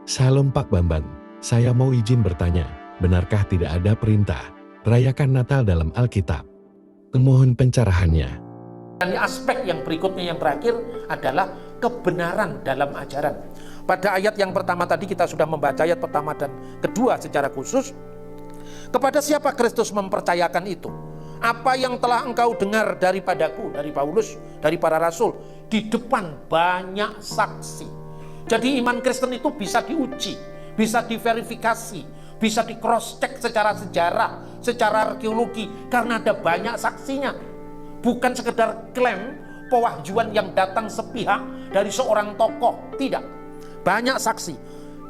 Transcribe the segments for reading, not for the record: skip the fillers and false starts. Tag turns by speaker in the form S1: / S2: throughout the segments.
S1: Salam Pak Bambang, saya mau izin bertanya, benarkah tidak ada perintah rayakan Natal dalam Alkitab? Mohon pencerahannya.
S2: Dan aspek yang berikutnya yang terakhir adalah kebenaran dalam ajaran. Pada ayat yang pertama tadi kita sudah membaca ayat pertama dan kedua secara khusus. Kepada siapa Kristus mempercayakan itu? Apa yang telah engkau dengar daripadaku, dari Paulus, dari para rasul, di depan banyak saksi. Jadi iman Kristen itu bisa diuji, bisa diverifikasi, bisa di cross check secara sejarah, secara arkeologi, karena ada banyak saksinya. Bukan sekedar klaim pewahjuan yang datang sepihak dari seorang tokoh, tidak. Banyak saksi.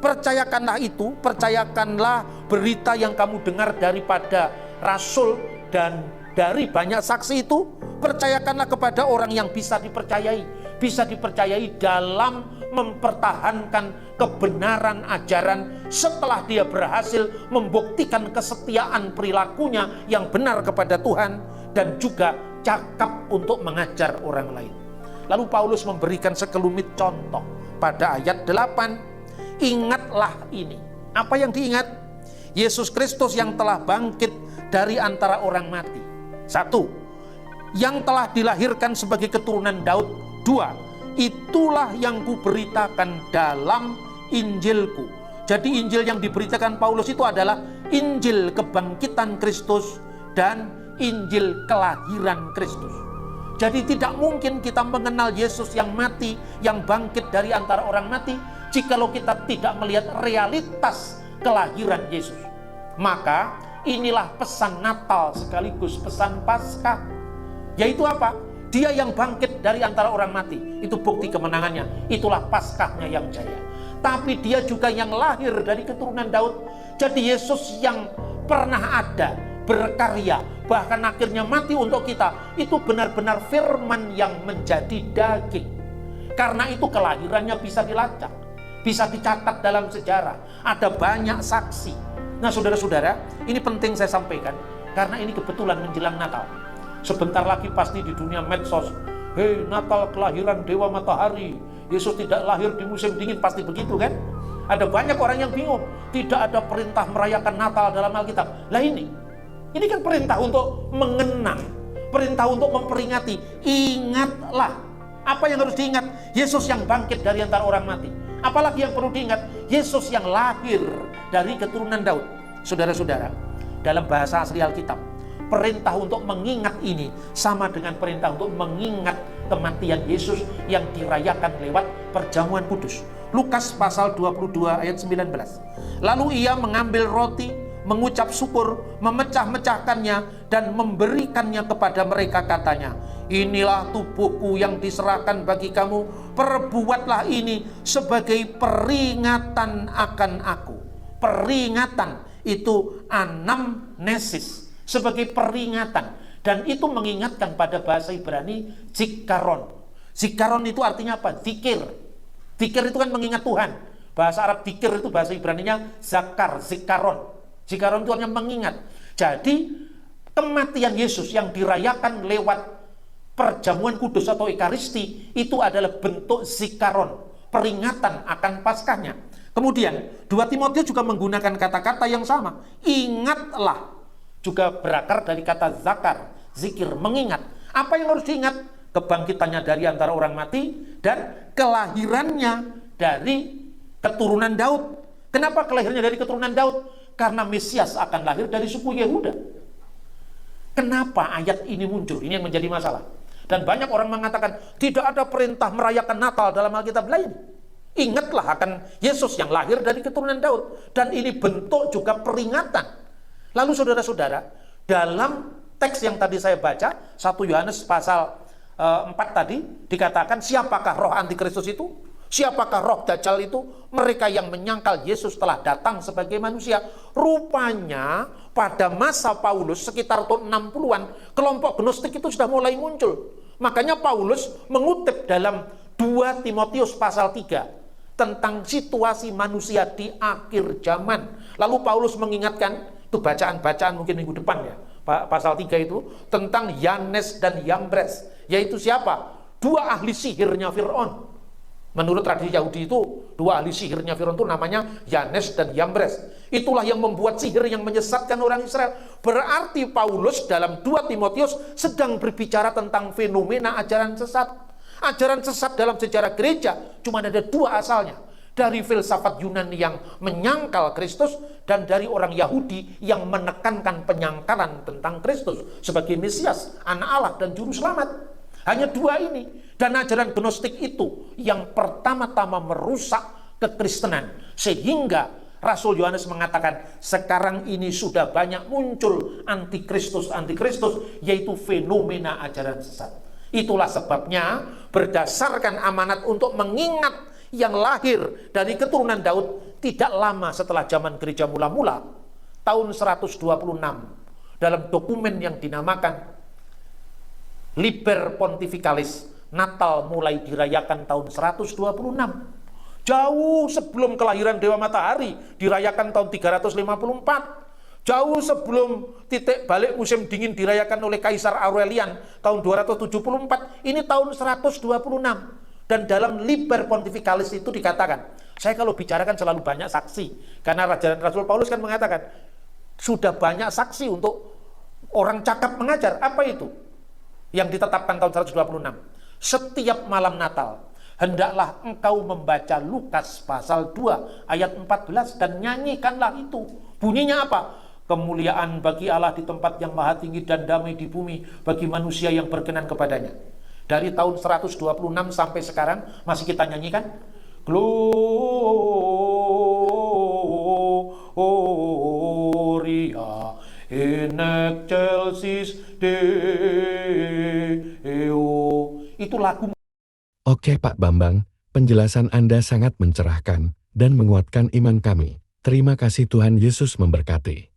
S2: Percayakanlah itu, percayakanlah berita yang kamu dengar daripada rasul dan dari banyak saksi itu, percayakanlah kepada orang yang bisa dipercayai dalam mempertahankan kebenaran ajaran setelah dia berhasil membuktikan kesetiaan perilakunya yang benar kepada Tuhan dan juga cakap untuk mengajar orang lain. Lalu Paulus memberikan sekelumit contoh pada ayat 8. Ingatlah ini. Apa yang diingat? Yesus Kristus yang telah bangkit dari antara orang mati. 1. Yang telah dilahirkan sebagai keturunan Daud. 2. Itulah yang kuberitakan dalam Injilku. Jadi Injil yang diberitakan Paulus itu adalah Injil kebangkitan Kristus dan Injil kelahiran Kristus. Jadi tidak mungkin kita mengenal Yesus yang mati, yang bangkit dari antara orang mati, jikalau kita tidak melihat realitas kelahiran Yesus. Maka inilah pesan Natal sekaligus pesan Paskah. Yaitu apa? Dia yang bangkit dari antara orang mati. Itu bukti kemenangannya. Itulah Paskahnya yang jaya. Tapi dia juga yang lahir dari keturunan Daud. Jadi Yesus yang pernah ada, berkarya, bahkan akhirnya mati untuk kita, itu benar-benar firman yang menjadi daging. Karena itu kelahirannya bisa dilacak, bisa dicatat dalam sejarah, ada banyak saksi. Nah saudara-saudara, ini penting saya sampaikan, karena ini kebetulan menjelang Natal. Sebentar lagi pasti di dunia medsos, hei Natal kelahiran Dewa Matahari, Yesus tidak lahir di musim dingin, pasti begitu kan? Ada banyak orang yang bingung, tidak ada perintah merayakan Natal dalam Alkitab. Lah ini kan perintah untuk mengenang, perintah untuk memperingati. Ingatlah. Apa yang harus diingat? Yesus yang bangkit dari antara orang mati. Apalagi yang perlu diingat? Yesus yang lahir dari keturunan Daud. Saudara-saudara, dalam bahasa asli Alkitab, perintah untuk mengingat ini sama dengan perintah untuk mengingat kematian Yesus yang dirayakan lewat perjamuan kudus. Lukas pasal 22 ayat 19. Lalu ia mengambil roti, mengucap syukur, memecah-mecahkannya dan memberikannya kepada mereka, katanya, inilah tubuhku yang diserahkan bagi kamu, perbuatlah ini sebagai peringatan akan aku. Peringatan itu anamnesis, sebagai peringatan, dan itu mengingatkan pada bahasa Ibrani zikaron. Zikaron itu artinya apa? Zikir. Zikir itu kan mengingat Tuhan. Bahasa Arab zikir itu bahasa Ibraninya zakar, zikaron. Zikaron itu artinya mengingat. Jadi kematian Yesus yang dirayakan lewat perjamuan kudus atau ekaristi itu adalah bentuk zikaron, peringatan akan Paskahnya. Kemudian 2 Timotius juga menggunakan kata-kata yang sama. Ingatlah, juga berakar dari kata zakar, zikir, mengingat. Apa yang harus diingat? Kebangkitannya dari antara orang mati dan kelahirannya dari keturunan Daud. Kenapa kelahirannya dari keturunan Daud? Karena Mesias akan lahir dari suku Yehuda. Kenapa ayat ini muncul? Ini yang menjadi masalah. Dan banyak orang mengatakan tidak ada perintah merayakan Natal dalam Alkitab lain. Ingatlah akan Yesus yang lahir dari keturunan Daud. Dan ini bentuk juga peringatan. Lalu saudara-saudara, dalam teks yang tadi saya baca, 1 Yohanes pasal 4 tadi, dikatakan siapakah roh antikristus itu? Siapakah roh Dajjal itu? Mereka yang menyangkal Yesus telah datang sebagai manusia. Rupanya pada masa Paulus sekitar tahun 60-an, kelompok gnostik itu sudah mulai muncul. Makanya Paulus mengutip dalam 2 Timotius pasal 3 tentang situasi manusia di akhir zaman. Lalu Paulus mengingatkan, itu bacaan-bacaan mungkin minggu depan ya, pasal 3 itu, tentang Yanes dan Yambres. Yaitu siapa? 2 ahli sihirnya Fir'aun. Menurut tradisi Yahudi itu, dua ahli sihirnya Firaun itu namanya Yanes dan Yambres. Itulah yang membuat sihir yang menyesatkan orang Israel. Berarti Paulus dalam 2 Timotius sedang berbicara tentang fenomena ajaran sesat. Ajaran sesat dalam sejarah gereja cuma ada 2 asalnya. Dari filsafat Yunani yang menyangkal Kristus, dan dari orang Yahudi yang menekankan penyangkalan tentang Kristus sebagai Mesias, anak Allah dan juru selamat. Hanya 2 ini. Dan ajaran gnostik itu yang pertama-tama merusak kekristenan. Sehingga Rasul Yohanes mengatakan, sekarang ini sudah banyak muncul antikristus, yaitu fenomena ajaran sesat. Itulah sebabnya berdasarkan amanat untuk mengingat yang lahir dari keturunan Daud tidak lama setelah zaman gereja mula-mula, tahun 126, dalam dokumen yang dinamakan Liber Pontificalis, Natal mulai dirayakan tahun 126. Jauh sebelum kelahiran Dewa Matahari dirayakan tahun 354. Jauh sebelum titik balik musim dingin dirayakan oleh Kaisar Aurelian tahun 274. Ini tahun 126. Dan dalam Liber Pontificalis itu dikatakan, saya kalau bicarakan selalu banyak saksi. Karena Rasul Paulus kan mengatakan, sudah banyak saksi untuk orang cakap mengajar. Apa itu? Yang ditetapkan tahun 126. Setiap malam Natal, hendaklah engkau membaca Lukas pasal 2 ayat 14 dan nyanyikanlah itu. Bunyinya apa? Kemuliaan bagi Allah di tempat yang maha tinggi dan damai di bumi bagi manusia yang berkenan kepadanya. Dari tahun 126 sampai sekarang masih kita nyanyikan Gloria in excelsis Deo. Itu lagu.
S1: Oke Pak Bambang, penjelasan Anda sangat mencerahkan dan menguatkan iman kami. Terima kasih, Tuhan Yesus memberkati.